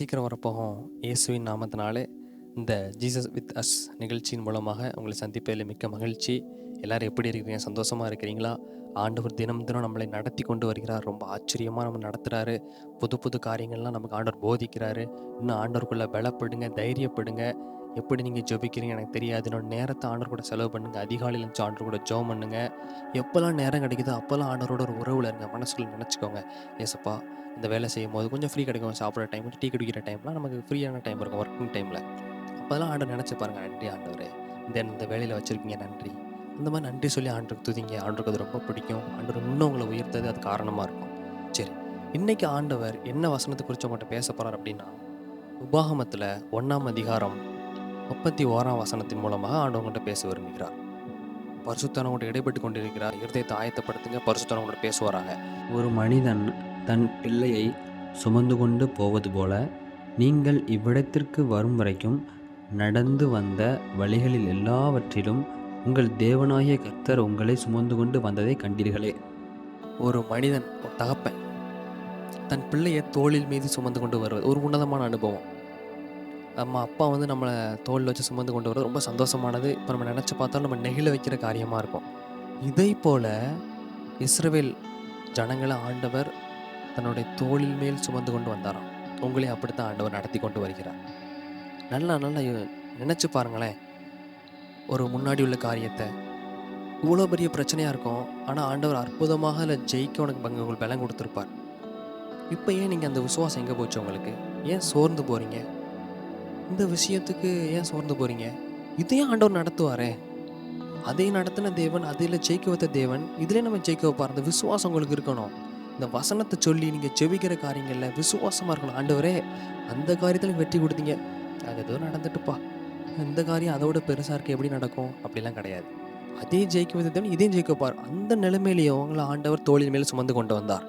சீக்கிரம் வரப்போகும் இயேசுவின் நாமத்தினாலே இந்த ஜீசஸ் வித் அஸ் நிகழ்ச்சியின் மூலமாக உங்களை சந்திப்பதில் மிக்க மகிழ்ச்சி. எல்லாரும் எப்படி இருக்கிறீங்க? சந்தோஷமாக இருக்கிறீங்களா? ஆண்டவர் தினம் தினம் நம்மளை நடத்தி கொண்டு வருகிறார். ரொம்ப ஆச்சரியமாக நம்ம நடத்துகிறாரு. புது புது காரியங்கள்லாம் நமக்கு ஆண்டவர் போதிக்கிறாரு. இன்னும் ஆண்டவருக்குள்ளே பலப்படுங்க, தைரியப்படுங்க. எப்படி நீங்கள் ஜெபிக்கிறீங்க எனக்கு தெரியாது. என்னோட நேரத்தை ஆண்டவர் கூட செலவு பண்ணுங்கள். அதிகாலையில் இருந்துச்சு ஆண்டவர் கூட ஜெபம் பண்ணுங்க. எப்போல்லாம் நேரம் கிடைக்குதோ அப்போல்லாம் ஆண்டவரோட ஒரு உறவில் இருங்க. மனசுக்குள்ள நினச்சிக்கோங்க, ஏசப்பா இந்த வேலை செய்யும்போது கொஞ்சம் ஃப்ரீ கிடைக்கும். சாப்பிட்ற டைம், டீ குடிக்கிற டைம்லாம் நமக்கு ஃப்ரீயான டைம் இருக்கும் ஒர்க்கிங் டைமில். அப்போதெல்லாம் ஆண்டவர் நினச்சி பாருங்கள், நன்றி ஆண்டவரே, இந்த வேலையில் வச்சுருக்கீங்க, நன்றி. அந்த மாதிரி நன்றி சொல்லி ஆண்டவருக்கு துதிங்க. ஆண்டவருக்கு அது ரொம்ப பிடிக்கும். ஆண்டவர் இன்னும் உங்களை உயர்த்தது அது காரணமாக இருக்கும். சரி, இன்றைக்கி ஆண்டவர் என்ன வசனத்தை குறித்து உங்கள்கிட்ட பேச போகிறார் அப்படின்னா, உபாகமத்தில் 1ஆம் அதிகாரம் 31ஆம் வசனத்தின் மூலமாக ஆண்டவங்கள்ட்ட பேச விரும்புகிறார். பரிசுத்தவங்கள்ட்ட இடைப்பட்டு கொண்டிருக்கிறார். இருதயத்தை ஆயத்தப்படுத்துங்க, பரிசுத்தவங்கள்ட்ட பேசுவாராங்க. ஒரு மனிதன் தன் பிள்ளையை சுமந்து கொண்டு போவது போல நீங்கள் இவ்விடத்திற்கு வரும் வரைக்கும் நடந்து வந்த வழிகளில் எல்லாவற்றிலும் உங்கள் தேவனாகிய கர்த்தர் உங்களை சுமந்து கொண்டு வந்ததை கண்டீர்களே. ஒரு மனிதன், ஒரு தகப்பன் தன் பிள்ளையை தோளில் மீது சுமந்து கொண்டு வருவது ஒரு உன்னதமான அனுபவம். நம்ம அப்பா நம்மளை தோளில் வச்சு சுமந்து கொண்டு வர்றது ரொம்ப சந்தோஷமானது. இப்போ நம்ம நினச்சி பார்த்தாலும் நம்ம நெகிழ வைக்கிற காரியமாக இருக்கும். இதை போல் இஸ்ரவேல் ஜனங்களை ஆண்டவர் தன்னுடைய தோளில் மேல் சுமந்து கொண்டு வந்தாராம். உங்களையும் அப்படித்தான் ஆண்டவர் நடத்தி கொண்டு வருகிறார். நல்லா நினச்சி பாருங்களேன். ஒரு முன்னாடி உள்ள காரியத்தை இவ்வளோ பெரிய பிரச்சனையாக இருக்கும், ஆனால் ஆண்டவர் அற்புதமாக அதில் ஜெயிக்க உங்களுக்கு பலம் கொடுத்துருப்பார். இப்போ ஏன் நீங்கள் அந்த விசுவாசம் எங்கே போச்சு? உங்களுக்கு ஏன் சோர்ந்து போகிறீங்க? இந்த விஷயத்துக்கு ஏன் சோர்ந்து போகிறீங்க? இதையும் ஆண்டவர் நடத்துவாரே. அதை நடத்தின தேவன், அதில் ஜெயிக்க வைத்த தேவன் இதிலே நம்ம ஜெயிக்க வைப்பார். அந்த விசுவாசம் உங்களுக்கு இருக்கணும். இந்த வசனத்தை சொல்லி நீங்கள் ஜெபிக்கிற காரியங்களில் விசுவாசமாக இருக்கணும். ஆண்டவரே, அந்த காரியத்தில் வெற்றி கொடுத்தீங்க, அது ஏதோ நடந்துட்டுப்பா, இந்த காரியம் அதோட பெருசாக இருக்குது, எப்படி நடக்கும்? அப்படிலாம் கிடையாது. அதே ஜெயிக்க வைத்த தேவன் இதையும் ஜெயிக்க வைப்பார். அந்த நிலைமையிலையும் உங்களை ஆண்டவர் தோளின் மேல் சுமந்து கொண்டு வந்தார்.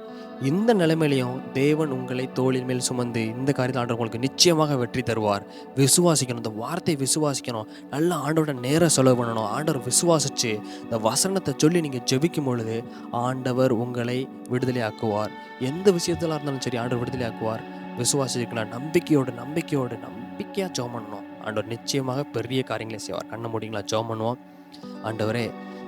இந்த நிலைமையிலையும் தேவன் உங்களை தோளின் மேல் சுமந்து இந்த காரியத்தில் ஆண்டவர் உங்களுக்கு நிச்சயமாக வெற்றி தருவார். விசுவாசிக்கணும், இந்த வார்த்தையை விசுவாசிக்கணும். நல்லா ஆண்டவரோட நேரம் செலவு பண்ணணும். ஆண்டவர் விசுவாசித்து இந்த வசனத்தை சொல்லி நீங்கள் ஜெபிக்கும் பொழுது ஆண்டவர் உங்களை விடுதலை ஆக்குவார். எந்த விஷயத்தில் இருந்தாலும் சரி ஆண்டவர் விடுதலை ஆக்குவார். விசுவாசிக்கலாம். நம்பிக்கையாக ஜெபம் பண்ணணும். ஆண்டவர் நிச்சயமாக பெரிய காரியங்களை செய்வார். கண்ணை மூடிங்களா, ஜெபம் பண்ணுவோம். ஆண்டவரே,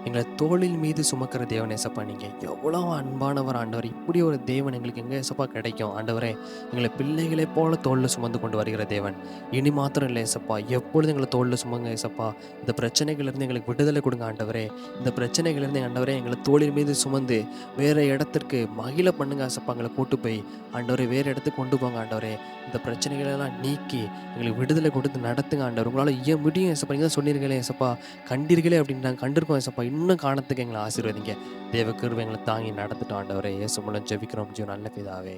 எங்களை தோளில் மீது சுமக்கிற தேவன் ஏசப்பா, நீங்கள் எவ்வளோ அன்பானவர் ஆண்டவர். இப்படி ஒரு தேவன் எங்களுக்கு எங்கே ஏசப்பா கிடைக்கும்? ஆண்டவரே, எங்களை பிள்ளைகளை போல தோளில் சுமந்து கொண்டு வருகிற தேவன். இனி மாத்திரம் இல்லை ஏசப்பா, எப்பொழுதும் எங்களை தோளில் சுமங்க ஏசப்பா. இந்த பிரச்சனைகளிலிருந்து எங்களுக்கு விடுதலை கொடுங்க ஆண்டவரே. இந்த பிரச்சனைகளிலிருந்து ஆண்டவரே எங்களை தோளின் மீது சுமந்து வேறு இடத்திற்கு மகிழ பண்ணுங்க ஏசப்பா. எங்களை கூட்டு போய் ஆண்டவரே வேறு இடத்துக்கு கொண்டு போங்க ஆண்டவரே. இந்த பிரச்சனைகளெல்லாம் நீக்கி எங்களுக்கு விடுதலை கொடுத்து நடத்துங்க ஆண்டவர். உங்களால் முடியும் ஏசப்பா. நீங்கள் தான் சொன்னீர்களே ஏசப்பா, கண்டீர்களே அப்படின்னு நாங்கள் கண்டிருக்கோம் ஏசப்பா. இன்னும் காணத்துக்கு எங்களை ஆசீர்வதிங்க. தேவ கிருபை எங்களை தாங்கி நடத்திட்டோம் ஆண்டவரே. இயேசு மூலம் ஜெபிக்கிறோம் நல்ல பிதாவே.